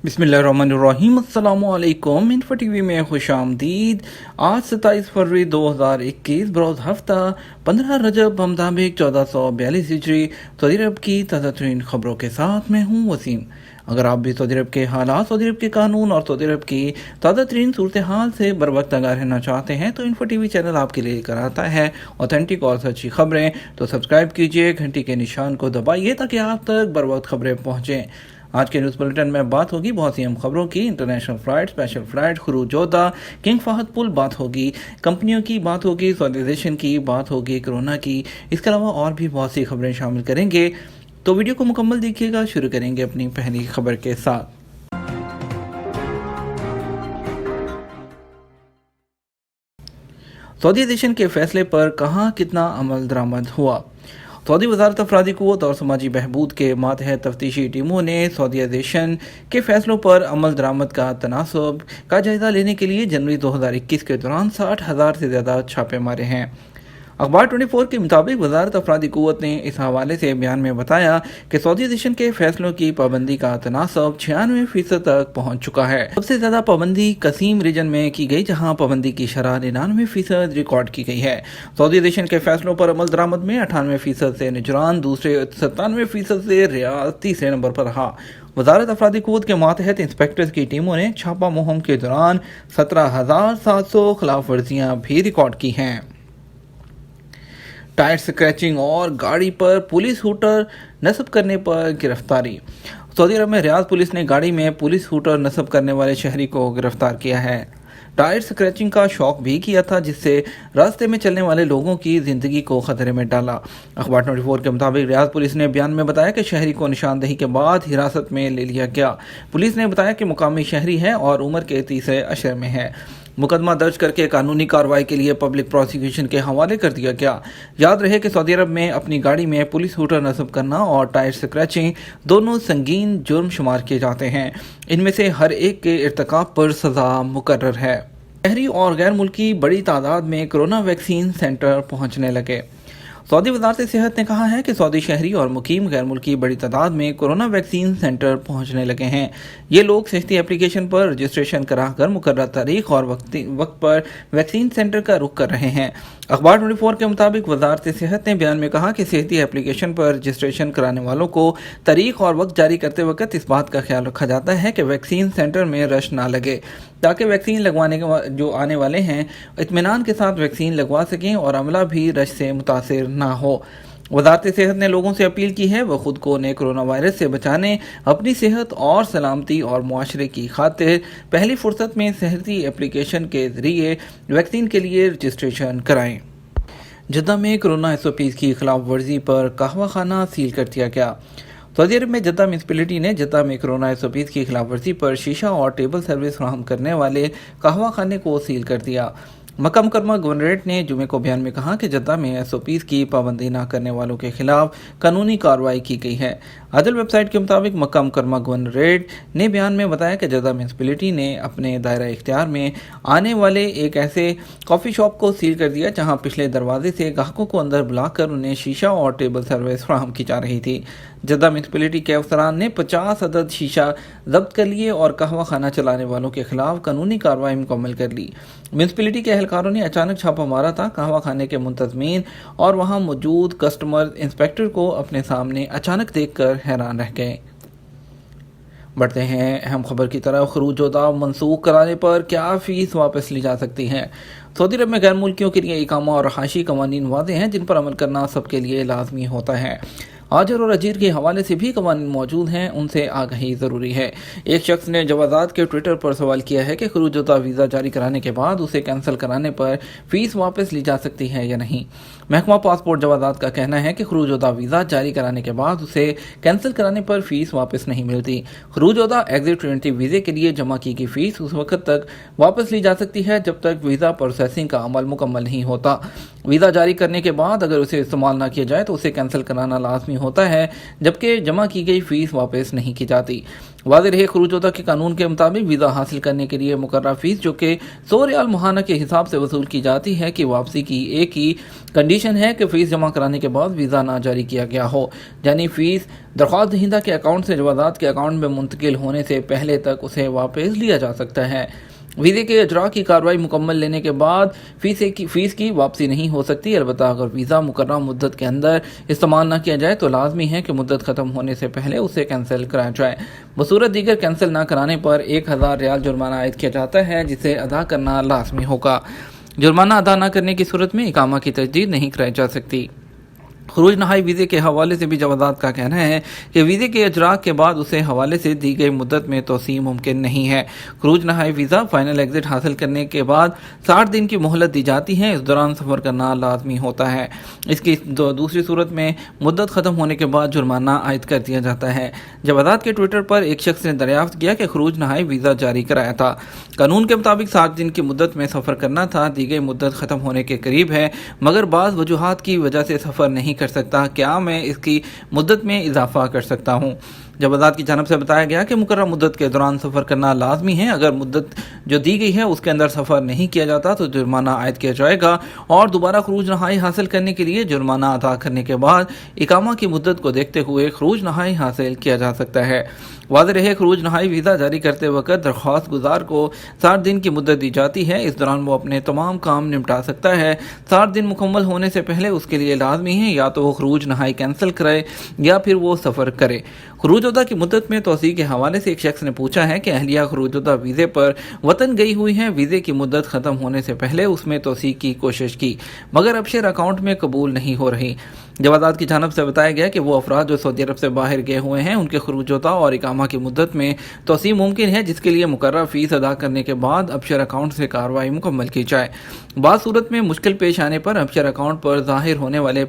बिस्मिल्लाहिर्रहमानिर्रहीम। अस्सलामुअलैकुम। Info TV में खुश आमदीद। आज 27 फरवरी 2021 बरोज़ हफ्ता 15 रजब मुताबिक 1442 हिजरी सऊदी अरब की ताज़ा तरीन खबरों के साथ मैं हूँ वसीम। अगर आप भी सऊदी अरब के हालात, सऊदी अरब के कानून और सऊदी अरब की ताज़ा तरीन सूरत हाल से बर वक्त आगाह रहना चाहते हैं तो इन्फो टीवी चैनल आपके लिए लेकर आता है ऑथेंटिक और सच्ची खबरें। तो सब्सक्राइब कीजिए, घंटी के निशान को दबाइए ताकि आप तक बर वक्त खबरें पहुँचें। आज के न्यूज़ बुलेटिन में बात होगी बहुत सी अहम खबरों की। इंटरनेशनल फ़्लाइट, स्पेशल फ़्लाइट, खरूज जोधा, किंग फहद पुल बात होगी, कंपनियों की बात होगी, सॉलिडाइजेशन की बात होगी, कोरोना की, इसके अलावा और भी बहुत सी खबरें शामिल करेंगे। तो वीडियो को मुकम्मल देखिएगा। शुरू करेंगे अपनी पहली खबर के साथ। सऊदीज़ेशन के फैसले पर कहाँ कितना अमल दरामद हुआ। सऊदी वजारत अफरादी क़ुव्वत और समाजी बहबूद के मातहत तफ्तीशी टीमों ने सऊदीज़ेशन के फैसलों पर अमल दरामद का तनासब का जायज़ा लेने के लिए जनवरी 2021 के दौरान 60,000 से ज़्यादा छापे मारे हैं। अखबार 24 के मुताबिक वजारत अफरादी क़ुव्वत ने इस हवाले से बयान में बताया कि सऊदीज़ेशन के फैसलों की पाबंदी का तनासब 96% तक पहुँच चुका है। सबसे ज़्यादा पाबंदी कसीम रीजन में की गई, जहाँ पाबंदी की शरह 99% रिकॉर्ड की गई है। सऊदीज़ेशन के फैसलों पर अमल दरामद में 98% से निजरान, दूसरे 97% से रियाद तीसरे नंबर पर रहा। वजारत अफरादी क़ुव्वत के मातहत इंस्पेक्टर्स की टीमों ने छापा मुहिम के दौरान 17,700 खिलाफ वर्जियाँ भी रिकॉर्ड की हैं। टायर स्क्रैचिंग और गाड़ी पर पुलिस हूटर नस्ब करने पर गिरफ्तारी। सऊदी अरब में रियाद पुलिस ने गाड़ी में पुलिस हूटर नस्ब करने वाले शहरी को गिरफ्तार किया है। टायर स्क्रैचिंग का शौक भी किया था, जिससे रास्ते में चलने वाले लोगों की जिंदगी को खतरे में डाला। अखबार 24 के मुताबिक रियाद पुलिस ने बयान में बताया कि शहरी को निशानदेही के बाद हिरासत में ले लिया गया। पुलिस ने बताया कि मुकामी शहरी है और उम्र के 30 अशर में है। मुकदमा दर्ज करके कानूनी कार्रवाई के लिए पब्लिक प्रोसिक्यूशन के हवाले कर दिया गया। याद रहे कि सऊदी अरब में अपनी गाड़ी में पुलिस हूटर नस्ब करना और टायर स्क्रैचिंग दोनों संगीन जुर्म शुमार किए जाते हैं। इनमें से हर एक के इर्तिकाब पर सज़ा मुकर्रर है। शहरी और गैर मुल्की बड़ी तादाद में कोरोना वैक्सीन सेंटर पहुंचने लगे। सऊदी वजारत सेहत ने कहा है कि सऊदी शहरी और मुकीम गैर मुल्की बड़ी तादाद में कोरोना वैक्सीन सेंटर पहुंचने लगे हैं। ये लोग सेहती एप्लीकेशन पर रजिस्ट्रेशन कराकर मुकर्रर तारीख और वक्त पर वैक्सीन सेंटर का रुख कर रहे हैं। अखबार 24 के मुताबिक वजारत सेहत ने बयान में कहा कि सेहती एप्लीकेशन पर रजिस्ट्रेशन कराने वालों को तारीख और वक्त जारी करते वक्त इस बात का ख्याल रखा जाता है कि वैक्सीन सेंटर में रश ना लगे, ताकि वैक्सीन लगवाने के जो आने वाले हैं इत्मीनान के साथ वैक्सीन लगवा सकें और अमला भी रश से मुतासिर ना हो। वजारत सेहत ने लोगों से अपील की है वह खुद को नए कोरोना वायरस से बचाने, अपनी सेहत और सलामती और मुआशरे की खातिर पहली फुर्सत में सेहती एप्लीकेशन के जरिए वैक्सीन के लिए रजिस्ट्रेशन कराएं। जद्दा में कोरोना SOPs की खिलाफ वर्जी पर कहवा खाना सील कर दिया गया। सऊदी अरब में जद्दा म्यूनसिपैलिटी ने जद्दा में कोरोना SOPs की खिलाफ वर्जी पर शीशा और टेबल सर्विस फराहम करने वाले कहवा खाने को सील कर दिया। मक्का मुकरमा गवर्नरेट ने जुमे को बयान में कहा कि जद्दा में SOPs की पाबंदी न करने वालों के खिलाफ कानूनी कार्रवाई की गई है। अदल वेबसाइट के मुताबिक मक्का मुकरमा गवर्नरेट ने बयान में बताया कि जद्दा म्यूनसिपैलिटी ने अपने दायरा इख्तियार में आने वाले एक ऐसे कॉफ़ी शॉप को सील कर दिया जहां पिछले दरवाजे से ग्राहकों को अंदर बुलाकर उन्हें शीशा और टेबल सर्विस फराहम की जा रही थी। जद्दा म्यूनसिपैलिटी के अफसरान ने 50 अदद शीशा जब्त कर लिए और कहवा खाना चलाने वालों के खिलाफ कानूनी कार्रवाई मुकम्मल कर ली। म्यूनसिपैलिटी के एहलकारों ने अचानक छापा मारा था। कहवा खाने के मुंतजमीन और वहां मौजूद कस्टमर इंस्पेक्टर को अपने सामने अचानक देखकर हैरान रह गए। बढ़ते हैं अहम खबर की तरफ। खरूज जोधा मनसूख कराने पर क्या फीस वापस ली जा सकती है। सऊदी अरब में गैर मुल्कियों के लिए इकामा और रहायशी कवानीन वाज़ेह हैं जिन पर अमल करना सबके लिए लाजमी होता है। आजर और अजीर के हवाले से भी कवानीन मौजूद हैं, उनसे आगाही ज़रूरी है। एक शख्स ने जवाज़ात के ट्विटर पर सवाल किया है कि खरूज जोधा वीज़ा जारी कराने के बाद उसे कैंसिल कराने पर फ़ीस वापस ली जा सकती है या नहीं। महकमा पासपोर्ट जवाज़ात का कहना है कि खरूज जोधा वीज़ा जारी कराने के बाद उसे कैंसिल कराने पर फ़ीस वापस नहीं मिलती। खरूज जोधा एग्जिट ट्रेंटी वीज़े के लिए जमा की गई फ़ीस उस वक्त तक वापस ली जा सकती है जब तक वीज़ा प्रोसेसिंग का अमल मुकम्मल नहीं होता। वीज़ा जारी करने के बाद अगर उसे इस्तेमाल ना किया जाए तो उसे कैंसिल कराना लाजमी ہوتا ہے جبکہ جمع کی گئی فیس واپس نہیں کی جاتی۔ واضح رہے خروج ہوتا کے قانون کے مطابق ویزا حاصل کرنے کے لیے مقررہ فیس جو کہ 100 ریال ماہانہ کے حساب سے وصول کی جاتی ہے کہ واپسی کی ایک ہی کنڈیشن ہے کہ فیس جمع کرانے کے بعد ویزا نہ جاری کیا گیا ہو، یعنی فیس درخواست دہندہ کے اکاؤنٹ سے جوازات کے اکاؤنٹ میں منتقل ہونے سے پہلے تک اسے واپس لیا جا سکتا ہے۔ ویزے کے اجراء کی کارروائی مکمل لینے کے بعد فیس کی واپسی نہیں ہو سکتی، البتہ اگر ویزا مقررہ مدت کے اندر استعمال نہ کیا جائے تو لازمی ہے کہ مدت ختم ہونے سے پہلے اسے کینسل کرایا جائے۔ بصورت دیگر کینسل نہ کرانے پر 1000 ریال جرمانہ عائد کیا جاتا ہے جسے ادا کرنا لازمی ہوگا۔ جرمانہ ادا نہ کرنے کی صورت میں اقامہ کی تجدید نہیں کرائی جا سکتی۔ خروج نہائی ویزے کے حوالے سے بھی جوازات کا کہنا ہے کہ ویزے کے اجراء کے بعد اسے حوالے سے دی گئی مدت میں توسیع ممکن نہیں ہے۔ خروج نہائی ویزا فائنل ایگزٹ حاصل کرنے کے بعد 60 دن کی مہلت دی جاتی ہے، اس دوران سفر کرنا لازمی ہوتا ہے۔ اس کی دوسری صورت میں مدت ختم ہونے کے بعد جرمانہ عائد کر دیا جاتا ہے۔ جوازات کے ٹویٹر پر ایک شخص نے دریافت کیا کہ خروج نہائی ویزا جاری کرایا تھا، قانون کے مطابق 60 دن کی مدت میں سفر کرنا تھا، دی گئی مدت ختم ہونے کے قریب ہے مگر بعض وجوہات کی وجہ سے سفر نہیں کر سکتا، کیا میں اس کی مدت میں اضافہ کر سکتا ہوں؟ جوازات کی جانب سے بتایا گیا کہ مقررہ مدت کے دوران سفر کرنا لازمی ہے، اگر مدت جو دی گئی ہے اس کے اندر سفر نہیں کیا جاتا تو جرمانہ عائد کیا جائے گا اور دوبارہ خروج نہائی حاصل کرنے کے لیے جرمانہ ادا کرنے کے بعد اقامہ کی مدت کو دیکھتے ہوئے خروج نہائی حاصل کیا جا سکتا ہے۔ واضح رہے خروج نہائی ویزا جاری کرتے وقت درخواست گزار کو 60 دن کی مدت دی جاتی ہے، اس دوران وہ اپنے تمام کام نمٹا سکتا ہے۔ 60 دن مکمل ہونے سے پہلے اس کے لیے لازمی ہے یا تو وہ خروج نہائی کینسل کرے یا پھر وہ سفر کرے۔ خروج ہوتا کی مدت میں توسیع کے حوالے سے ایک شخص نے پوچھا ہے کہ اہلیہ خروج ہوتا ویزے پر وطن گئی ہوئی ہیں، ویزے کی مدت ختم ہونے سے پہلے اس میں توسیع کی کوشش کی مگر ابشر اکاؤنٹ میں قبول نہیں ہو رہی۔ جوازات کی جانب سے بتایا گیا کہ وہ افراد جو سعودی عرب سے باہر گئے ہوئے ہیں ان کے خروج ہوتا اور اقامہ کی مدت میں توسیع ممکن ہے جس کے لیے مقررہ فیس ادا کرنے کے بعد ابشر اکاؤنٹ سے کارروائی مکمل کی جائے۔ بعض صورت میں مشکل پیش آنے پر ابشر اکاؤنٹ پر ظاہر ہونے والے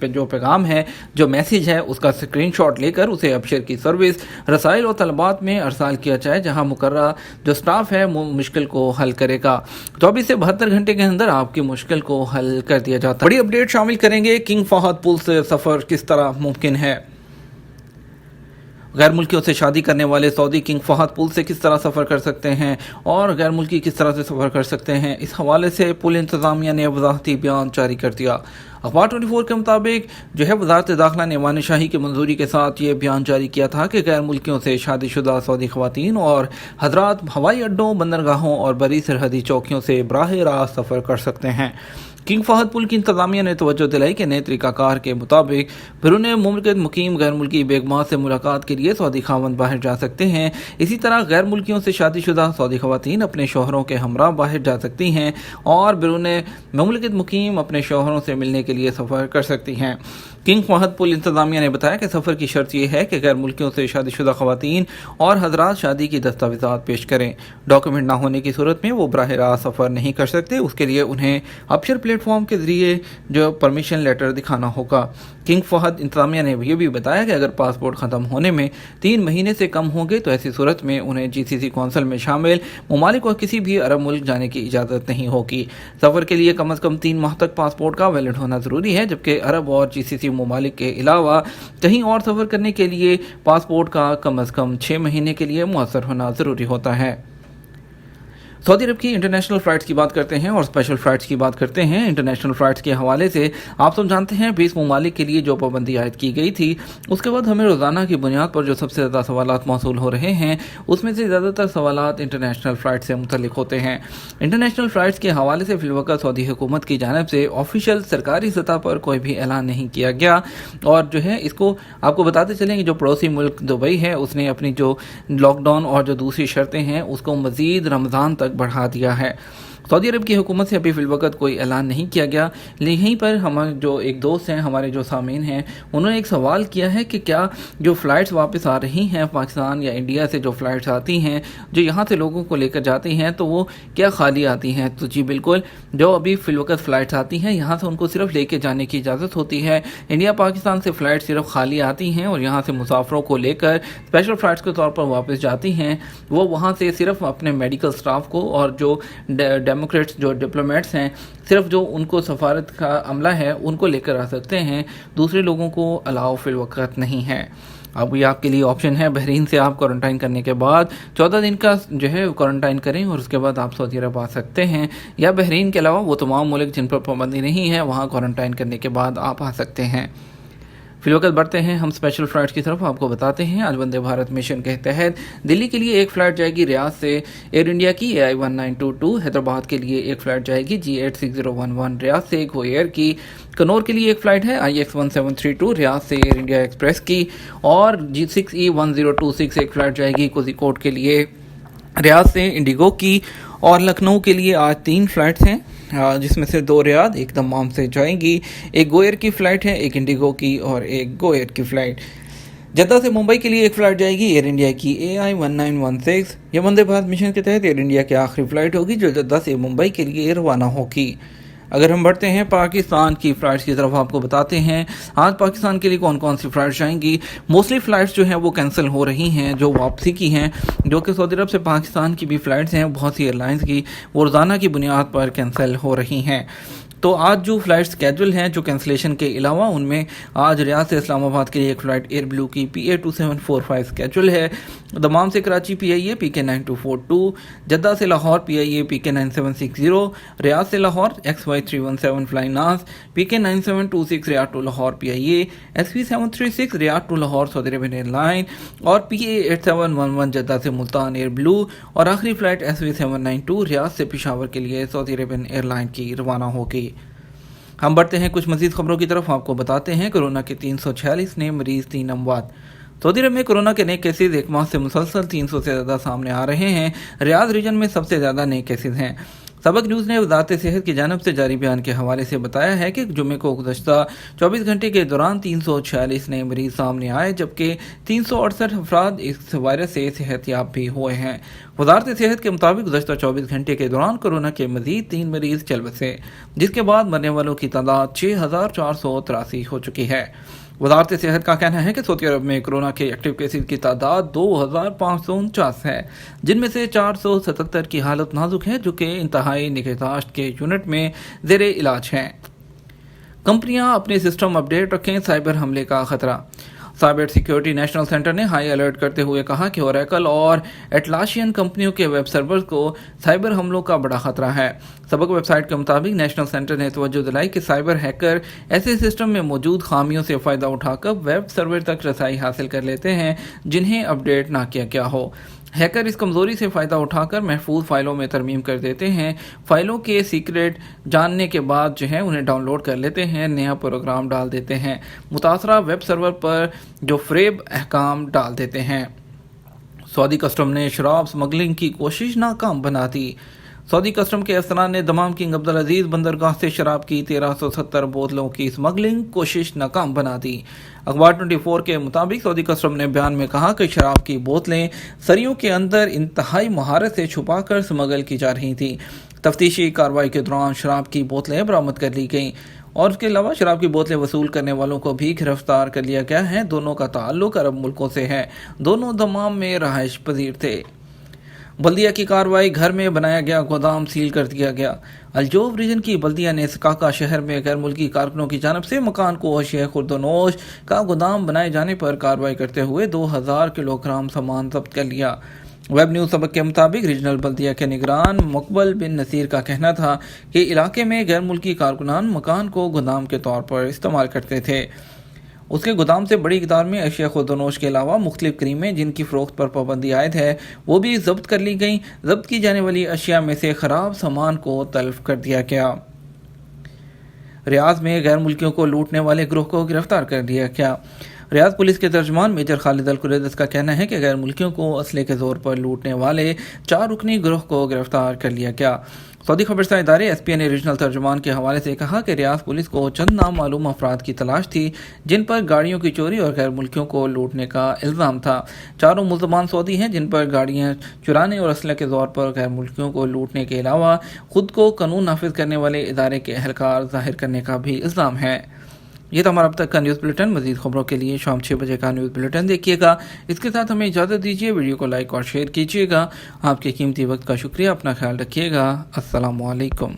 جو پیغام ہے، جو میسیج ہے، اس کا اسکرین شاٹ لے کر اسے ابشر کی سروس رسائل اور طلبات میں ارسال کیا جائے جہاں مقررہ جو سٹاف ہے مشکل کو حل کرے گا۔ 24 سے 72 گھنٹے کے اندر آپ کی مشکل کو حل کر دیا جاتا ہے۔ بڑی اپڈیٹ شامل کریں گے، کنگ فہد پل سے سفر کس طرح ممکن ہے؟ غیر ملکیوں سے شادی کرنے والے سعودی کنگ فہد پل سے کس طرح سفر کر سکتے ہیں اور غیر ملکی کس طرح سے سفر کر سکتے ہیں، اس حوالے سے پل انتظامیہ نے وضاحتی بیان جاری کر دیا۔ اخبار 24 کے مطابق وزارت داخلہ نے ایوان شاہی کی منظوری کے ساتھ یہ بیان جاری کیا تھا کہ غیر ملکیوں سے شادی شدہ سعودی خواتین اور حضرات ہوائی اڈوں، بندرگاہوں اور بری سرحدی چوکیوں سے براہ راست سفر کر سکتے ہیں۔ کنگ فہد پل کی انتظامیہ نے توجہ دلائی کہ نئے طریقہ کار کے مطابق بیرون مملکت مقیم غیر ملکی بیگمات سے ملاقات کے لیے سعودی خاوند باہر جا سکتے ہیں، اسی طرح غیر ملکیوں سے شادی شدہ سعودی خواتین اپنے شوہروں کے ہمراہ باہر جا سکتی ہیں اور بیرون مملکت مقیم اپنے شوہروں سے ملنے کے لیے سفر کر سکتی ہیں۔ کنگ فہد پل انتظامیہ نے بتایا کہ سفر کی شرط یہ ہے کہ غیر ملکیوں سے شادی شدہ خواتین اور حضرات شادی کی دستاویزات پیش کریں۔ ڈاکومنٹ نہ ہونے کی صورت میں وہ براہ راست سفر نہیں کر سکتے، اس کے لیے انہیں ابشر پلیٹ فارم کے ذریعے جو پرمیشن لیٹر دکھانا ہوگا۔ کنگ فہد انتظامیہ نے یہ بھی بتایا کہ اگر پاسپورٹ ختم ہونے میں 3 مہینے سے کم ہوں گے تو ایسی صورت میں انہیں جی سی سی کونسل میں شامل ممالک اور کسی بھی عرب ملک جانے کی اجازت نہیں ہوگی۔ سفر کے لیے کم از کم 3 ماہ تک پاسپورٹ کا ویلڈ ہونا ضروری ہے، جبکہ عرب اور جی سی سی ممالک کے علاوہ کہیں اور سفر کرنے کے لیے پاسپورٹ کا کم از کم 6 مہینے کے لیے مؤثر ہونا ضروری ہوتا ہے۔ سعودی عرب کی انٹرنیشنل فلائٹس کی بات کرتے ہیں اور اسپیشل فلائٹس کی بات کرتے ہیں۔ انٹرنیشنل فلائٹس کے حوالے سے آپ سب جانتے ہیں 20 ممالک کے لیے جو پابندی عائد کی گئی تھی، اس کے بعد ہمیں روزانہ کی بنیاد پر جو سب سے زیادہ سوالات موصول ہو رہے ہیں اس میں سے زیادہ تر سوالات انٹرنیشنل فلائٹ سے متعلق ہوتے ہیں۔ انٹرنیشنل فلائٹس کے حوالے سے فی الوقت سعودی حکومت کی جانب سے آفیشیل سرکاری سطح پر کوئی بھی اعلان نہیں کیا گیا، اور اس کو آپ کو بتاتے چلیں کہ جو پڑوسی ملک دبئی ہے اس نے اپنی جو لاک ڈاؤن اور جو دوسری شرطیں ہیں اس کو مزید رمضان تک بڑھا دیا ہے۔ سعودی عرب کی حکومت سے ابھی فی الوقت کوئی اعلان نہیں کیا گیا، یہیں پر ہمارے جو ایک دوست ہیں، ہمارے جو سامعین ہیں، انہوں نے ایک سوال کیا ہے کہ کیا جو فلائٹس واپس آ رہی ہیں پاکستان یا انڈیا سے، جو فلائٹس آتی ہیں جو یہاں سے لوگوں کو لے کر جاتی ہیں، تو وہ کیا خالی آتی ہیں؟ تو جی بالکل، جو ابھی فی الوقت فلائٹس آتی ہیں یہاں سے ان کو صرف لے کے جانے کی اجازت ہوتی ہے۔ انڈیا پاکستان سے فلائٹ صرف خالی آتی ہیں اور یہاں سے مسافروں کو لے کر اسپیشل فلائٹس کے طور پر واپس جاتی ہیں۔ وہ وہاں سے صرف اپنے میڈیکل سٹاف کو اور جو डेमोक्रेट्स जो डिप्लोमेट्स हैं सिर्फ जो उनको सफारत का अमला है उनको लेकर आ सकते हैं, दूसरे लोगों को अलाउ फिल वक्त नहीं है। अब ये आपके लिए ऑप्शन है, बहरीन से आप क्वारंटाइन करने के बाद 14 दिन का जो है क्वारंटाइन करें और उसके बाद आप सऊदी अरब आ सकते हैं, या बहरीन के अलावा वो तमाम मुल्क जिन पर पाबंदी नहीं है वहाँ क्वारंटाइन करने के बाद आप आ सकते हैं। फिलवक्त बढ़ते हैं हम स्पेशल फ़्लाइट की तरफ। आपको बताते हैं आज वंदे भारत मिशन के तहत दिल्ली के लिए एक फ़्लाइट जाएगी रियाद से एयर इंडिया की AI 1922, हैदराबाद के लिए एक फ़्लाइट जाएगी GH 6011 रियाद से गो एयर की, कन्नौर के लिए एक फ़्लाइट है IX 1732 रियाद से एयर इंडिया एक्सप्रेस की, और G6E 1026 एक फ़्लाइट जाएगी कोझिकोड के लिए रियाद से इंडिगो की, और लखनऊ के लिए आज 3 फ़्लाइट्स हैं जिसमें से 2 रियाद एक दम्माम से जाएंगी, एक गो एयर की फ़्लाइट है, एक इंडिगो की और एक गो एयर की फ़्लाइट। जद्दा से मुंबई के लिए एक फ़्लाइट जाएगी एयर इंडिया की AI 1916। यह वंदे भारत मिशन के तहत एयर इंडिया की आखिरी फ़्लाइट होगी जो जद्दा से मुंबई के लिए रवाना होगी। अगर हम बढ़ते हैं पाकिस्तान की फ़्लाइट्स की तरफ, आपको बताते हैं आज पाकिस्तान के लिए कौन कौन सी फ़्लाइट्स जाएंगी। मोस्टली फ़्लाइट्स जो हैं वो कैंसिल हो रही हैं जो वापसी की हैं, जो कि सऊदी अरब से पाकिस्तान की भी फ़्लाइट्स हैं, बहुत सी एयरलाइंस की वो रोज़ाना की बुनियाद पर कैंसिल हो रही हैं। तो आज जो फ़्लाइट स्केड्यूल हैं जो कैंसिलेशन के अलावा, उनमें आज रियाद से इस्लामाबाद के लिए एक फ़्लाइट एयर ब्लू की PA 2745 स्केड्यूल है, दमाम से कराची PIA PK 9242, जद्दा से लाहौर PIA PK 9760, रियाद से Lahore XY 317 flying nas PK 9726 Riyadh to Lahore PIA, SV 736 Riyadh to Lahore Saudi Arabian airline, और PA 8711 जद्दा से मुल्तान एयर ब्लू, और आखिरी फ़्लाइट SV 792 रियाद से पेशावर के लिए सऊदी अरबियन एयरलाइन की रवाना होगी। हम बढ़ते हैं कुछ मज़ीद खबरों की तरफ। आपको बताते हैं कोरोना के 346 नए मरीज़, 3 अमवात। सऊदी अरब में कोरोना के नए केसेस एक माह से मुसलसल 300 से ज़्यादा सामने आ रहे हैं। रियाद रीजन में सबसे ज़्यादा नए केसेस हैं। सबक न्यूज़ ने वज़ारत सेहत की जानिब से जारी बयान के हवाले से बताया है कि जुमे को गुज़श्ता 24 घंटे के दौरान 346 नए मरीज़ सामने आए, जबकि 368 अफराद इस वायरस से सेहतयाब भी हुए हैं। वज़ारत सेहत के मुताबिक गुज़श्ता 24 घंटे के दौरान कोरोना के मज़ीद 3 मरीज़ चल बसे, जिसके बाद मरने वालों की तादाद 6483 हो चुकी है। वज़ारत सेहत का कहना है कि सऊदी अरब में कोरोना के एक्टिव केसेस की तादाद 2549 है, जिनमें से 477 की हालत नाजुक है जो कि इंतहाई निगहदाश्त के यूनिट में ज़ेरे इलाज हैं। कंपनियां अपने सिस्टम अपडेट रखें, साइबर हमले का खतरा। साइबर सिक्योरिटी नेशनल सेंटर ने हाई अलर्ट करते हुए कहा कि ओरेकल और एटलासियन कंपनियों के वेब सर्वर को साइबर हमलों का बड़ा खतरा है। सबक वेबसाइट के मुताबिक नेशनल सेंटर ने तवज्जो दिलाई कि साइबर हैकर ऐसे सिस्टम में मौजूद खामियों से फ़ायदा उठाकर वेब सर्वर तक रसाई हासिल कर लेते हैं जिन्हें अपडेट ना किया गया हो। हैकर इस कमज़ोरी से फ़ायदा उठाकर महफूज फ़ाइलों में तरमीम कर देते हैं, फ़ाइलों के सीक्रेट जानने के बाद जो है उन्हें डाउनलोड कर लेते हैं, नया प्रोग्राम डाल देते हैं, मुतासरा वेब सर्वर पर जो फ़रेब अहकाम डाल देते हैं। सऊदी कस्टम ने शराब स्मगलिंग की कोशिश नाकाम बना दी। सऊदी कस्टम के अफसरान ने दमाम किंग अब्दुल अजीज़ बंदरगाह से शराब की 1370 बोतलों की स्मगलिंग कोशिश नाकाम बना दी। अखबार 24 के मुताबिक सऊदी कस्टम ने बयान में कहा कि शराब की बोतलें सरियों के अंदर इंतहाई महारत से छुपाकर स्मगल की जा रही थी। तफ्तीशी कार्रवाई के दौरान शराब की बोतलें बरामद कर ली गईं और उसके अलावा शराब की बोतलें वसूल करने वालों को भी गिरफ्तार कर लिया गया है। दोनों का ताल्लुक अरब मुल्कों से है, दोनों दमाम में रहायश पजीर थे। बल्दिया की कार्रवाई, घर में बनाया गया गोदाम सील कर दिया गया। अलजोफ रीजन की बल्दिया ने सकाका शहर में गैर मुल्की कारकुनों की जानब से मकान को अशिया खुर्दनोश का गोदाम बनाए जाने पर कार्रवाई करते हुए 2000 किलोग्राम सामान जब्त कर लिया। वेब न्यूज़ सबक के मुताबिक रीजनल बल्दिया के निगरान मुकबल बिन नसीर का कहना था कि इलाके में गैर मुल्की कारकुनान मकान को गोदाम के तौर पर इस्तेमाल करते थे। उसके गोदाम से बड़ी इकदार में अशिया खुर्दनोश के अलावा मुख्तलिफ क्रीमें जिनकी फ़रोख्त पर पाबंदी आयद है वो भी जब्त कर ली गईं। जब्त की जाने वाली अशिया में से ख़राब सामान को तल्फ कर दिया गया। रियाद में गैर मुल्कियों को लूटने वाले गिरोह को गिरफ्तार कर लिया गया। रियाद पुलिस के तर्जमान मेजर खालिद अल-कुरैदस का कहना है कि गैर मुल्कियों को असले के जोर पर लूटने वाले 4 रुकनी गिरोह को गिरफ्तार कर लिया गया। सऊदी खबरसां इदारे SPA ने रीजनल तर्जुमान के हवाले से कहा कि रियाद पुलिस को चंद नामालूम अफराद की तलाश थी जिन पर गाड़ियों की चोरी और गैर मुल्कियों को लूटने का इल्ज़ाम था। 4 मुल्ज़मान सऊदी हैं जिन पर गाड़ियाँ चुराने और असले के तौर पर गैर मुल्कियों को लूटने के अलावा खुद को कानून नाफिज करने वाले इदारे के अहलकार ज़ाहिर करने का भी इल्ज़ाम है। یہ تو ہمارا اب تک کا نیوز بلیٹن. مزید خبروں کے لیے شام 6 بجے کا نیوز بلیٹن دیکھیے گا. اس کے ساتھ ہمیں اجازت دیجیے. ویڈیو کو لائک اور شیئر کیجیے گا. آپ کے قیمتی وقت کا شکریہ. اپنا خیال رکھیے گا. السلام علیکم.